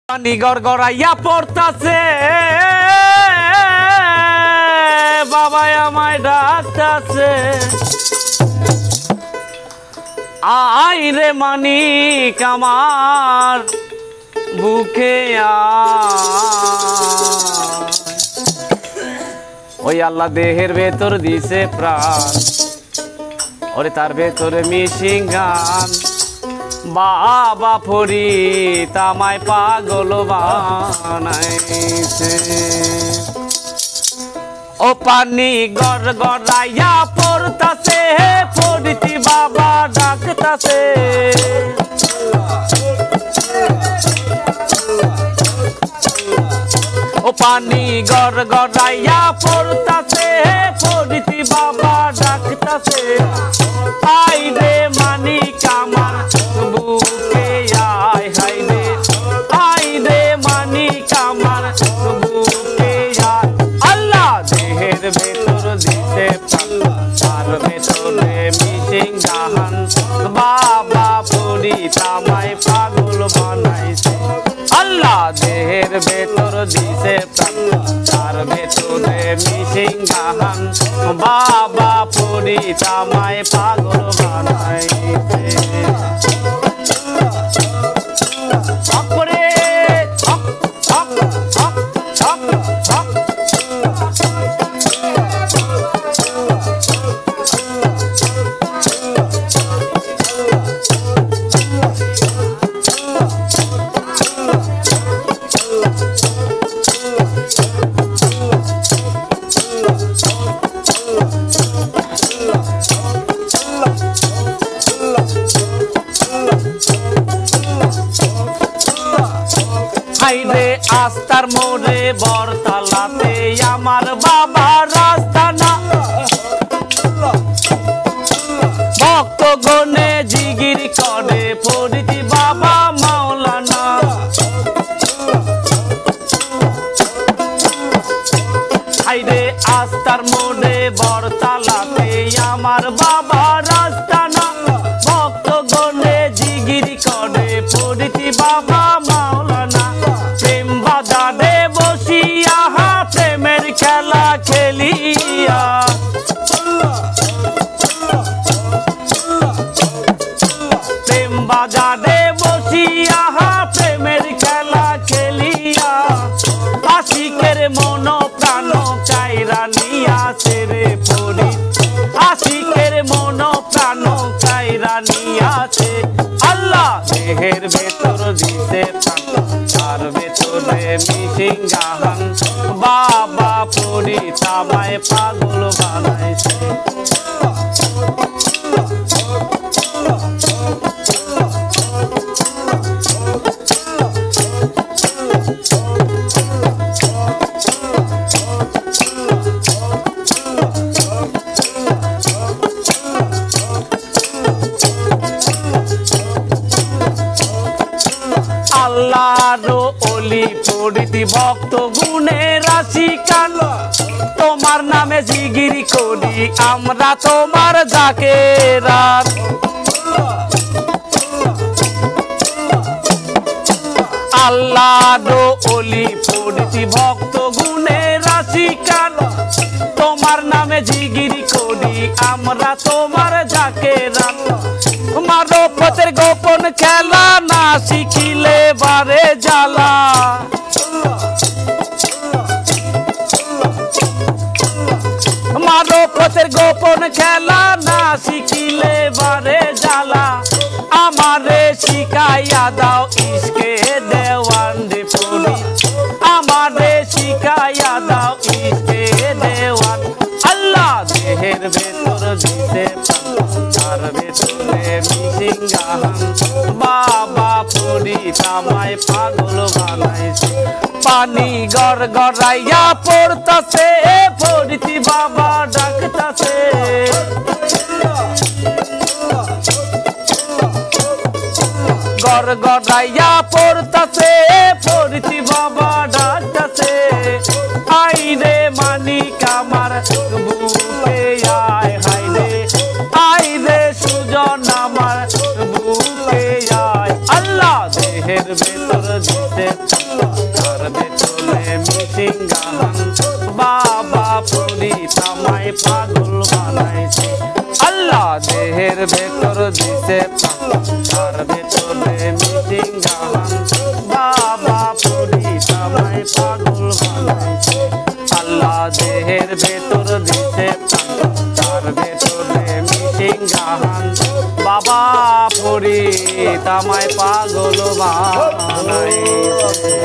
পানি গড়গড়াইয়া পড়তাছে, বাবা আমায় ডাকতাছে, আই রে মানিক আমার বুকে ওই আল্লাহ দেহের ভেতর দিছে প্রাণ, ওরে তার ভেতরে মিশিং গান, বাবা ফরিদ আমায় পাগল বানাইছে। ও পানি গড় গড়াইয়া পড়তাছে, ফরিদ বাবা ডাকতাছে, ও পানি গড় গড়াইয়া পড়তাছে, ফরিদ বাবা ডাকতাছে, আই রে মানিক আমার বুকে আয়, হাই রে আই রে মানিক আমার বুকে আয়। আল্লাহ দেহের ভেতর দিতে তার ভেতরে মিশিং জাহান, বাবা ফরিদ আমায় পাগল বানাইছে। আল্লাহ দেহের ভেতর দিছে তার ভেতরে মিশিং জাহান, বাবা ফরিদ আমায় পাগল বানাইছে। হাইরে আস্তার মোড়ে বরতলাতে আমার বাবা রাস্তানা, ভক্ত গনে জিগির করে ফরিদ বাবা মাওলানা। হাইরে আস্তার মোড়ে বরতলাতে আমার বাবা রাস্তানা, ভক্ত গনে জিগির করে ফরিদ বাবা মাওলানা। প্রেম বাজারে বসিয়া প্রেমের খেলা খেলিয়া, প্রেম বাজারে বসিয়া প্রেমের খেলা খেলিয়া, আশিকের মন প্রাণ কাইরা নিয়াছে রে ফরিদ, আশিকের মন প্রাণ কাইরা নিয়াছে। আল্লাহ দেহের ভেতর দিতে তার ভেতরে মিশিং গাহান, বাবা ফরিদ আমায় পাগল বানাইছে। আল্লাহর ওলি ফরিদ ভক্ত গুণের আশিকান, তোমার নামে জিগিরি করি আমরা তোমার জাকেরাত। আল্লাহর ওলি ফরিদ ভক্ত গুণের আশিকান, তোমার নামে জিগিরি করি আমরা তোমার জাকেরাত। মারফতের গোপন খেলা না শিখিলে বারে জ্বালা, মারফতের গোপন খেলা না শিখিলে বারে জ্বালা। আমারে শিখাইয়া দাও ইশকে দেওয়ান রে ফরিদ, আমারে শিখাইয়া দাও ইশকে দেওয়ান। আল্লাহ দেহের ভেতর দিতে তার ভেতরে মিশিং গাহান, বাবা ফরিদ আমায় পাগল বানাইছে। পানি গড় গড়াইয়া পড়তাছে, ফরিদ বাবা ডাকতাছে, গড় গড়াইয়া পড়তাছে, ফরিদ বাবা ডাকতাছে, আই রে মানিক আমার বুকে আয়, হাই রে আই রে সুজন আমার বুকে আয়। আল্লাহ দেহে দেহের ভেতর দিতে তার ভেতরে মিটিং গান বাবা ফরিদ আমায় পাগল বানাইছে আল্লাহ দেহের ভেতর দিতে তার ভেতরে মিটিং গান বাবা ফরিদ আমায় পাগল বানাইছে আল্লাহ দেহের ভেতর দিতে তার ভেতরে মিটিং গান বাবা ফরিদ আমায় পাগল বানাইছে।